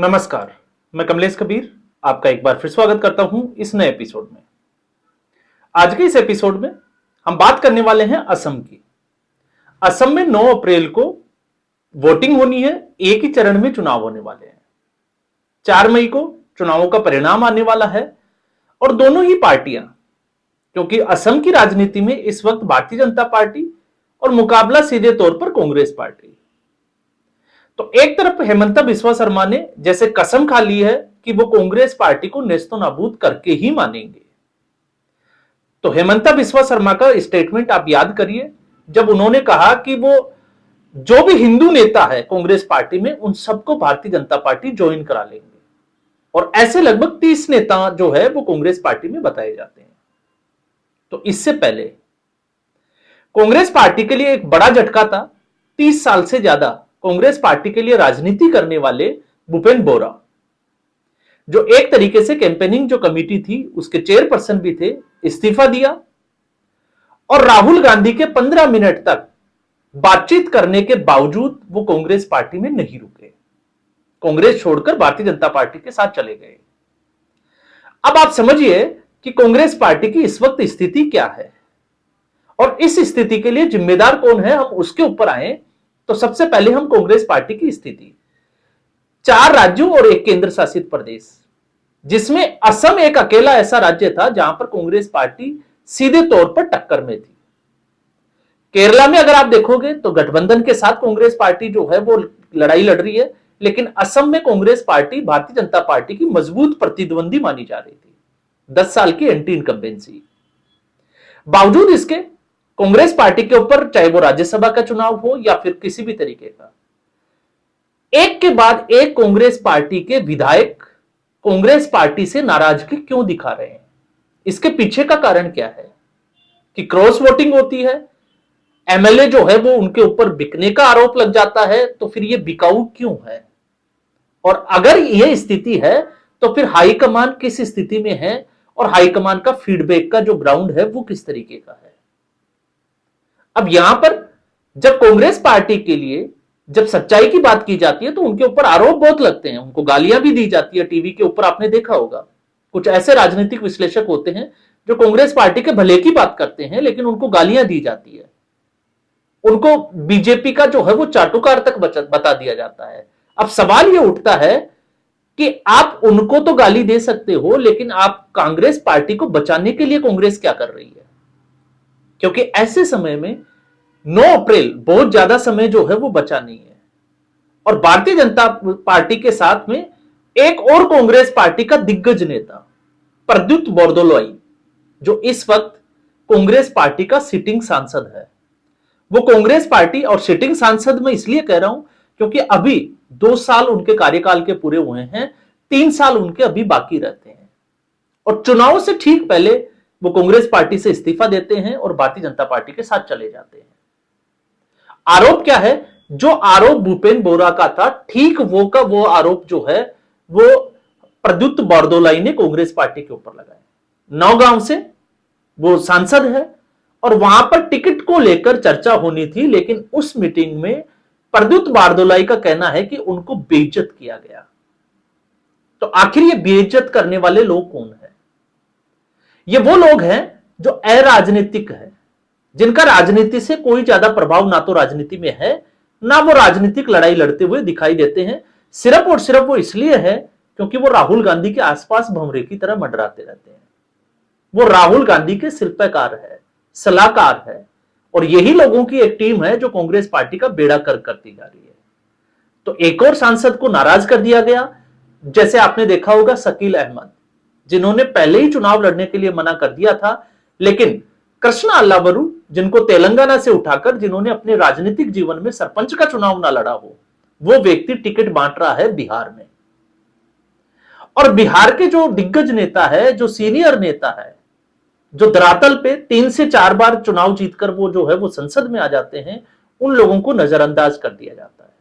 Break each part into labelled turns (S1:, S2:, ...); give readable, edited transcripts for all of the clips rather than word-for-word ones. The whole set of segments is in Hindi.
S1: नमस्कार, मैं कमलेश कबीर आपका एक बार फिर स्वागत करता हूं इस नए एपिसोड में। आज के इस एपिसोड में हम बात करने वाले हैं असम की। असम में 9 अप्रैल को वोटिंग होनी है, एक ही चरण में चुनाव होने वाले हैं। 4 मई को चुनावों का परिणाम आने वाला है और दोनों ही पार्टियां, क्योंकि असम की राजनीति में इस वक्त भारतीय जनता पार्टी और मुकाबला सीधे तौर पर कांग्रेस पार्टी। तो एक तरफ हेमंता बिस्वा शर्मा ने जैसे कसम खा ली है कि वो कांग्रेस पार्टी को नेस्तो नाबूद करके ही मानेंगे। तो हेमंता बिस्वा शर्मा का स्टेटमेंट आप याद करिए, जब उन्होंने कहा कि वो जो भी हिंदू नेता है कांग्रेस पार्टी में उन सबको भारतीय जनता पार्टी ज्वाइन करा लेंगे। और ऐसे लगभग 30 नेता जो है वो कांग्रेस पार्टी में बताए जाते हैं। तो इससे पहले कांग्रेस पार्टी के लिए एक बड़ा झटका था। 30 साल से ज्यादा कांग्रेस पार्टी के लिए राजनीति करने वाले भूपेन बोरा, जो एक तरीके से कैंपेनिंग जो कमेटी थी उसके चेयरपर्सन भी थे, इस्तीफा दिया और राहुल गांधी के 15 मिनट तक बातचीत करने के बावजूद वो कांग्रेस पार्टी में नहीं रुके। कांग्रेस छोड़कर भारतीय जनता पार्टी के साथ चले गए। अब आप समझिए कि कांग्रेस पार्टी की इस वक्त स्थिति क्या है और इस स्थिति के लिए जिम्मेदार कौन है, हम उसके ऊपर आए। तो सबसे पहले हम कांग्रेस पार्टी की स्थिति, 4 राज्यों और एक केंद्र शासित प्रदेश, जिसमें असम एक अकेला ऐसा राज्य था जहां पर कांग्रेस पार्टी सीधे तौर पर टक्कर में थी। केरला में अगर आप देखोगे तो गठबंधन के साथ कांग्रेस पार्टी जो है वो लड़ाई लड़ रही है, लेकिन असम में कांग्रेस पार्टी भारतीय जनता पार्टी की मजबूत प्रतिद्वंदी मानी जा रही थी। 10 साल की एंटी इनकम्बेंसी, बावजूद इसके कांग्रेस पार्टी के ऊपर, चाहे वो राज्यसभा का चुनाव हो या फिर किसी भी तरीके का, एक के बाद एक कांग्रेस पार्टी के विधायक कांग्रेस पार्टी से नाराजगी क्यों दिखा रहे हैं? इसके पीछे का कारण क्या है कि क्रॉस वोटिंग होती है, एमएलए जो है वो उनके ऊपर बिकने का आरोप लग जाता है। तो फिर ये बिकाऊ क्यों है? और अगर यह स्थिति है तो फिर हाईकमान किस स्थिति में है और हाईकमान का फीडबैक का जो ग्राउंड है वो किस तरीके का है? अब यहां पर जब कांग्रेस पार्टी के लिए जब सच्चाई की बात की जाती है तो उनके ऊपर आरोप बहुत लगते हैं, उनको गालियां भी दी जाती है। टीवी के ऊपर आपने देखा होगा, कुछ ऐसे राजनीतिक विश्लेषक होते हैं जो कांग्रेस पार्टी के भले की बात करते हैं, लेकिन उनको गालियां दी जाती है, उनको बीजेपी का जो है वो चाटुकार तक बता दिया जाता है। अब सवाल यह उठता है कि आप उनको तो गाली दे सकते हो, लेकिन आप कांग्रेस पार्टी को बचाने के लिए कांग्रेस क्या कर रही है? क्योंकि ऐसे समय में 9 अप्रैल बहुत ज्यादा समय जो है वो बचा नहीं है। और भारतीय जनता पार्टी के साथ में एक और कांग्रेस पार्टी का दिग्गज नेता प्रद्युत बोरदोलोई, जो इस वक्त कांग्रेस पार्टी का सिटिंग सांसद है, वो कांग्रेस पार्टी, और सिटिंग सांसद में इसलिए कह रहा हूं क्योंकि अभी 2 साल उनके कार्यकाल के पूरे हुए हैं, 3 साल उनके अभी बाकी रहते हैं और चुनाव से ठीक पहले वो कांग्रेस पार्टी से इस्तीफा देते हैं और भारतीय जनता पार्टी के साथ चले जाते हैं। आरोप क्या है? जो आरोप भूपेन बोरा का था, ठीक वो का वो आरोप जो है वो प्रद्युत बोरदोलोई ने कांग्रेस पार्टी के ऊपर लगाया। नौगांव से वो सांसद है और वहां पर टिकट को लेकर चर्चा होनी थी, लेकिन उस मीटिंग में प्रद्युत बोरदोलोई का कहना है कि उनको बेइज्जत किया गया। तो आखिर ये बेइज्जत करने वाले लोग कौन है? ये वो लोग हैं जो अराजनीतिक है, जिनका राजनीति से कोई ज्यादा प्रभाव ना तो राजनीति में है, ना वो राजनीतिक लड़ाई लड़ते हुए दिखाई देते हैं। सिर्फ और सिर्फ वो इसलिए है क्योंकि वो राहुल गांधी के आसपास भंवरे की तरह मंडराते रहते हैं। वो राहुल गांधी के शिल्पकार है, सलाहकार है, और यही लोगों की एक टीम है जो कांग्रेस पार्टी का बेड़ा गर्क करती जा रही है। तो एक और सांसद को नाराज कर दिया गया, जैसे आपने देखा होगा शकील अहमद, जिन्होंने पहले ही चुनाव लड़ने के लिए मना कर दिया था, लेकिन कृष्णा अल्लावरू, जिनको तेलंगाना से उठाकर, जिन्होंने अपने राजनीतिक जीवन में सरपंच का चुनाव ना लड़ा हो, वो व्यक्ति टिकट बांट रहा है बिहार में। और बिहार के जो दिग्गज नेता है, जो सीनियर नेता है, जो धरातल पे 3 से 4 बार चुनाव जीतकर वो जो है वो संसद में आ जाते हैं, उन लोगों को नजरअंदाज कर दिया जाता है।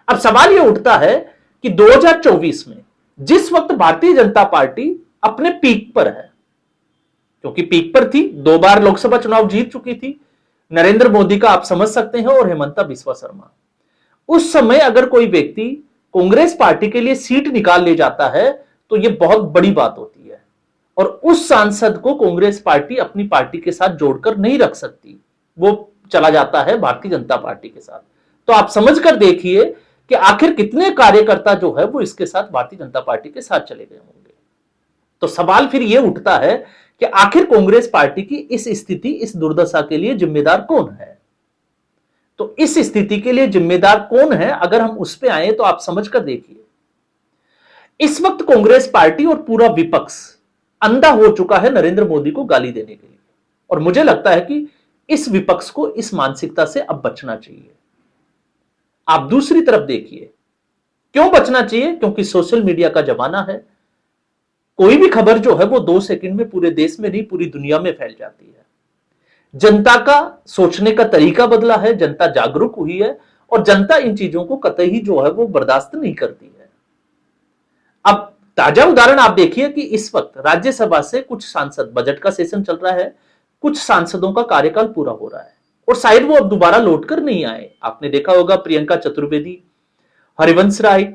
S1: अब सवाल यह उठता है कि 2024 में जिस वक्त भारतीय जनता पार्टी अपने पीक पर है, क्योंकि पीक पर थी, 2 बार लोकसभा चुनाव जीत चुकी थी, नरेंद्र मोदी का आप समझ सकते हैं और हेमंता बिस्वा शर्मा, उस समय अगर कोई व्यक्ति कांग्रेस पार्टी के लिए सीट निकाल ले जाता है तो यह बहुत बड़ी बात होती है, और उस सांसद को कांग्रेस पार्टी अपनी पार्टी के साथ जोड़कर नहीं रख सकती, वो चला जाता है भारतीय जनता पार्टी के साथ। तो आप समझकर देखिए कि आखिर कितने कार्यकर्ता जो है वो इसके साथ भारतीय जनता पार्टी के साथ चले गए होंगे। तो सवाल फिर यह उठता है कि आखिर कांग्रेस पार्टी की इस स्थिति, इस दुर्दशा के लिए जिम्मेदार कौन है? तो इस स्थिति के लिए जिम्मेदार कौन है, अगर हम उस पे आए तो आप समझकर देखिए। इस वक्त कांग्रेस पार्टी और पूरा विपक्ष अंधा हो चुका है नरेंद्र मोदी को गाली देने के लिए, और मुझे लगता है कि इस विपक्ष को इस मानसिकता से अब बचना चाहिए। आप दूसरी तरफ देखिए, क्यों बचना चाहिए? क्योंकि सोशल मीडिया का जमाना है। कोई भी खबर जो है वो 2 सेकंड में पूरे देश में नहीं, पूरी दुनिया में फैल जाती है। जनता का सोचने का तरीका बदला है, जनता जागरूक हुई है, और जनता इन चीजों को कतई जो है वो बर्दाश्त नहीं करती है। अब ताजा उदाहरण आप देखिए कि इस वक्त राज्यसभा से कुछ सांसद, बजट का सेशन चल रहा है, कुछ सांसदों का कार्यकाल पूरा हो रहा है और शायद वो अब दोबारा लौटकर नहीं आए। आपने देखा होगा प्रियंका चतुर्वेदी, हरिवंश राय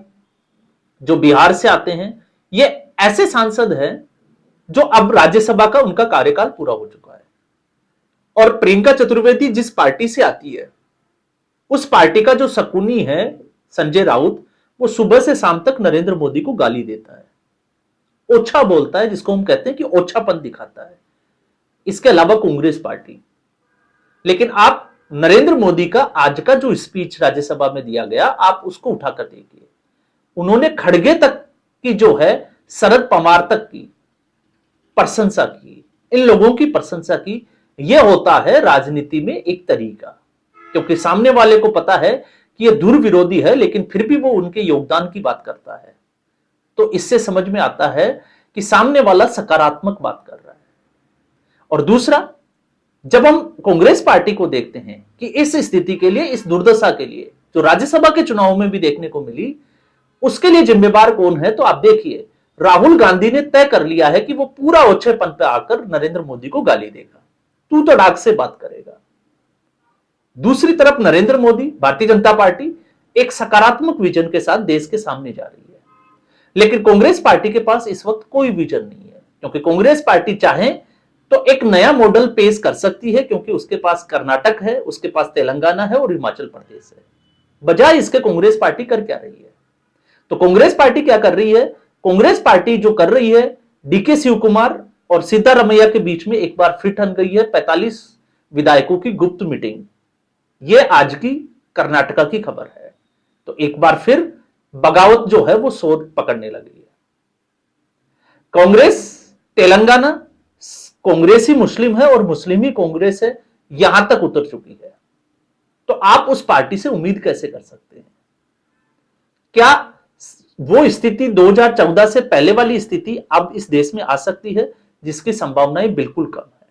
S1: जो बिहार से आते हैं, ये ऐसे सांसद हैं जो अब राज्यसभा का उनका कार्यकाल पूरा हो चुका है। और प्रियंका चतुर्वेदी जिस पार्टी से आती है, उस पार्टी का जो शकुनी है संजय राउत, वो सुबह से शाम तक नरेंद्र मोदी को गाली देता है, ओछा बोलता है, जिसको हम कहते हैं कि ओछापन दिखाता है। इसके अलावा कांग्रेस पार्टी, लेकिन आप नरेंद्र मोदी का आज का जो स्पीच राज्यसभा में दिया गया, आप उसको उठाकर देखिए। उन्होंने खड़गे तक की जो है, शरद पवार तक की प्रशंसा की, इन लोगों की प्रशंसा की। यह होता है राजनीति में एक तरीका, क्योंकि सामने वाले को पता है कि यह दूर विरोधी है, लेकिन फिर भी वो उनके योगदान की बात करता है। तो इससे समझ में आता है कि सामने वाला सकारात्मक बात कर रहा है। और दूसरा, जब हम कांग्रेस पार्टी को देखते हैं कि इस स्थिति के लिए, इस दुर्दशा के लिए जो राज्यसभा के चुनाव में भी देखने को मिली, उसके लिए जिम्मेदार कौन है? तो आप देखिए, राहुल गांधी ने तय कर लिया है कि वो पूरा ओछेपन पे आकर नरेंद्र मोदी को गाली देगा, तू तो डाक से बात करेगा। दूसरी तरफ नरेंद्र मोदी, भारतीय जनता पार्टी एक सकारात्मक विजन के साथ देश के सामने जा रही है, लेकिन कांग्रेस पार्टी के पास इस वक्त कोई विजन नहीं है, क्योंकि कांग्रेस पार्टी चाहे तो एक नया मॉडल पेश कर सकती है, क्योंकि उसके पास कर्नाटक है, उसके पास तेलंगाना है और हिमाचल प्रदेश है। बजाय इसके कांग्रेस पार्टी कर क्या रही है? तो कांग्रेस पार्टी क्या कर रही है? कांग्रेस पार्टी जो कर रही है, डीके शिव कुमार और सिद्धारमैया के बीच में एक बार फिर ठन गई है 45 विधायकों की गुप्त मीटिंग। यह आज की कर्नाटका की खबर है। तो एक बार फिर बगावत जो है वो शोर पकड़ने लगी है। कांग्रेस तेलंगाना कांग्रेसी मुस्लिम है और मुस्लिम ही कांग्रेस है, यहां तक उतर चुकी है। तो आप उस पार्टी से उम्मीद कैसे कर सकते हैं? क्या वो स्थिति 2014 से पहले वाली स्थिति अब इस देश में आ सकती है? जिसकी संभावनाएं बिल्कुल कम है।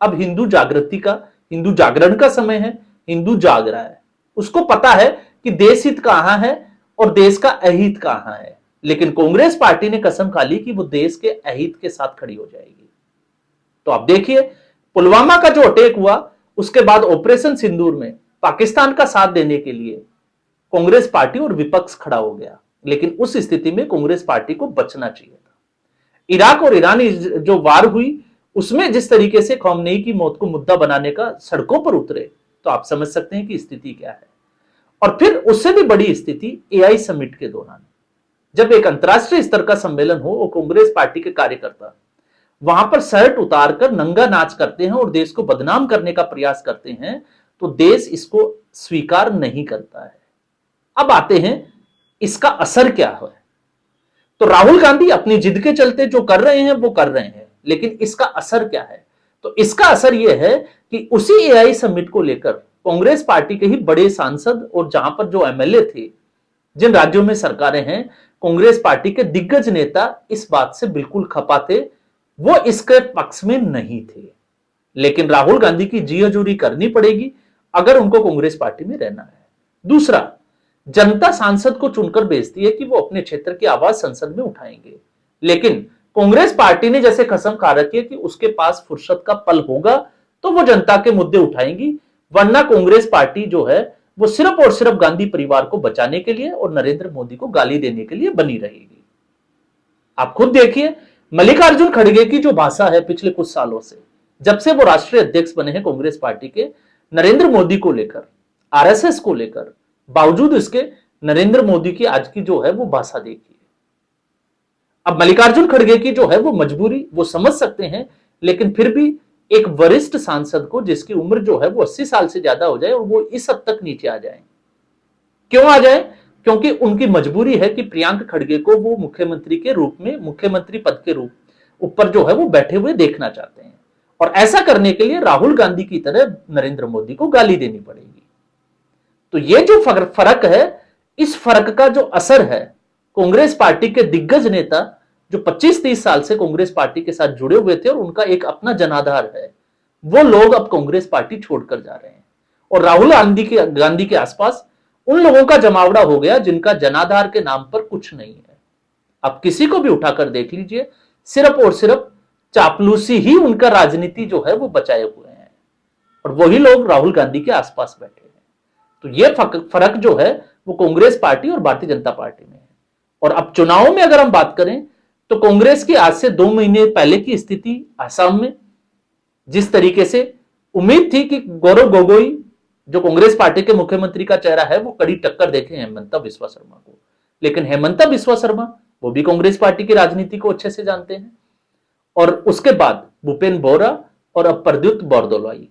S1: अब हिंदू जागृति का, हिंदू जागरण का समय है। हिंदू जाग रहा है, उसको पता है कि देश हित कहां है और देश का अहित कहां है। लेकिन कांग्रेस पार्टी ने कसम खा ली कि वो देश के अहित के साथ खड़ी हो जाएगी। तो आप देखिए, पुलवामा का जो अटैक हुआ, उसके बाद ऑपरेशन सिंदूर में पाकिस्तान का साथ देने के लिए कांग्रेस पार्टी और विपक्ष खड़ा हो गया, लेकिन उस स्थिति में कांग्रेस पार्टी को बचना चाहिए था। इराक और ईरान जो वार हुई, उसमें जिस तरीके से खौमेनी की मौत को मुद्दा बनाने का सड़कों पर उतरे, तो आप समझ सकते हैं कि स्थिति क्या है। और फिर उससे भी बड़ी स्थिति एआई समिट के दौरान, जब एक अंतरराष्ट्रीय स्तर का सम्मेलन हो और कांग्रेस पार्टी के कार्यकर्ता वहां पर शर्ट उतारकर नंगा नाच करते हैं और देश को बदनाम करने का प्रयास करते हैं, तो देश इसको स्वीकार नहीं करता है। अब आते हैं इसका असर क्या है। तो राहुल गांधी अपनी जिद के चलते जो कर रहे हैं वो कर रहे हैं, लेकिन इसका असर क्या है? तो इसका असर यह है कि उसी एआई समिट को लेकर कांग्रेस पार्टी के ही बड़े सांसद और जहां पर जो एमएलए थे, जिन राज्यों में सरकारें हैं, कांग्रेस पार्टी के दिग्गज नेता इस बात से बिल्कुल खपा थे, वो इसके पक्ष में नहीं थे। लेकिन राहुल गांधी की जी हजूरी करनी पड़ेगी अगर उनको कांग्रेस पार्टी में रहना है। दूसरा, जनता सांसद को चुनकर भेजती है कि वो अपने क्षेत्र की आवाज संसद में उठाएंगे, लेकिन कांग्रेस पार्टी ने जैसे कसम खा रखी है कि उसके पास फुर्सत का पल होगा तो वो जनता के मुद्दे उठाएंगी, वरना कांग्रेस पार्टी जो है वो सिर्फ और सिर्फ गांधी परिवार को बचाने के लिए और नरेंद्र मोदी को गाली देने के लिए बनी रहेगी। आप खुद देखिए, मल्लिकार्जुन खड़गे की जो भाषा है पिछले कुछ सालों से, जब से वो राष्ट्रीय अध्यक्ष बने हैं कांग्रेस पार्टी के, नरेंद्र मोदी को लेकर, आरएसएस को लेकर, बावजूद इसके नरेंद्र मोदी की आज की जो है वो भाषा देखिए। अब मल्लिकार्जुन खड़गे की जो है वो मजबूरी वो समझ सकते हैं, लेकिन फिर भी एक वरिष्ठ सांसद को जिसकी उम्र जो है वो 80 साल से ज्यादा हो जाए और वो इस हद तक नीचे आ जाए, क्यों आ जाए? क्योंकि उनकी मजबूरी है कि प्रियंक खड़गे को वो मुख्यमंत्री के रूप में, मुख्यमंत्री पद के रूप ऊपर जो है वो बैठे हुए देखना चाहते हैं, और ऐसा करने के लिए राहुल गांधी की तरह नरेंद्र मोदी को गाली देनी पड़ेगी। तो ये जो फर्क है, इस फर्क का जो असर है, कांग्रेस पार्टी के दिग्गज नेता जो 25-30 साल से कांग्रेस पार्टी के साथ जुड़े हुए थे और उनका एक अपना जनाधार है, वो लोग अब कांग्रेस पार्टी छोड़कर जा रहे हैं, और राहुल गांधी के आसपास उन लोगों का जमावड़ा हो गया जिनका जनाधार के नाम पर कुछ नहीं है। अब किसी को भी उठाकर देख लीजिए, सिर्फ और सिर्फ चापलूसी ही उनका राजनीति जो है वो बचाए हुए हैं, और वही लोग राहुल गांधी के आसपास बैठे हैं। तो ये फर्क जो है वो कांग्रेस पार्टी और भारतीय जनता पार्टी में है। और अब चुनाव में अगर हम बात करें तो कांग्रेस की आज से 2 महीने पहले की स्थिति असम में, जिस तरीके से उम्मीद थी कि गौरव गोगोई जो कांग्रेस पार्टी के मुख्यमंत्री का चेहरा है वो कड़ी टक्कर देखे हेमंता बिस्वा शर्मा को, लेकिन हेमंता बिस्वा शर्मा वो भी कांग्रेस पार्टी की राजनीति को अच्छे से जानते हैं, और उसके बाद भूपेन बोरा और अब प्रद्युत बोरदोलाई,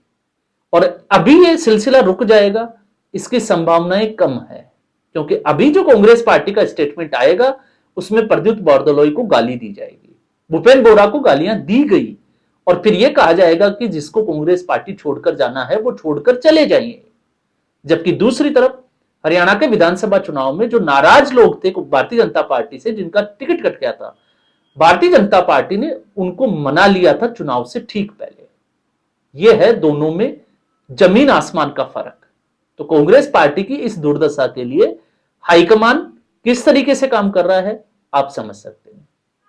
S1: और अभी ये सिलसिला रुक जाएगा, इसकी संभावनाएं कम है, क्योंकि अभी जो कांग्रेस पार्टी का स्टेटमेंट आएगा उसमें प्रद्युत बोरदोलाई को गाली दी जाएगी, भूपेन बोरा को गालियां दी गई, और फिर यह कहा जाएगा कि जिसको कांग्रेस पार्टी छोड़कर जाना है वो छोड़कर चले जाइए। जबकि दूसरी तरफ हरियाणा के विधानसभा चुनाव में जो नाराज लोग थे भारतीय जनता पार्टी से, जिनका टिकट कट गया था, भारतीय जनता पार्टी ने उनको मना लिया था चुनाव से ठीक पहले। यह है दोनों में जमीन आसमान का फर्क। तो कांग्रेस पार्टी की इस दुर्दशा के लिए हाईकमान किस तरीके से काम कर रहा है आप समझ सकते हैं।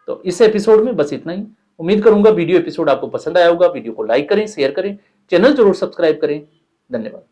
S1: तो इस एपिसोड में बस इतना ही। उम्मीद करूंगा वीडियो एपिसोड आपको पसंद आया होगा। वीडियो को लाइक करें, शेयर करें, चैनल जरूर सब्सक्राइब करें। धन्यवाद।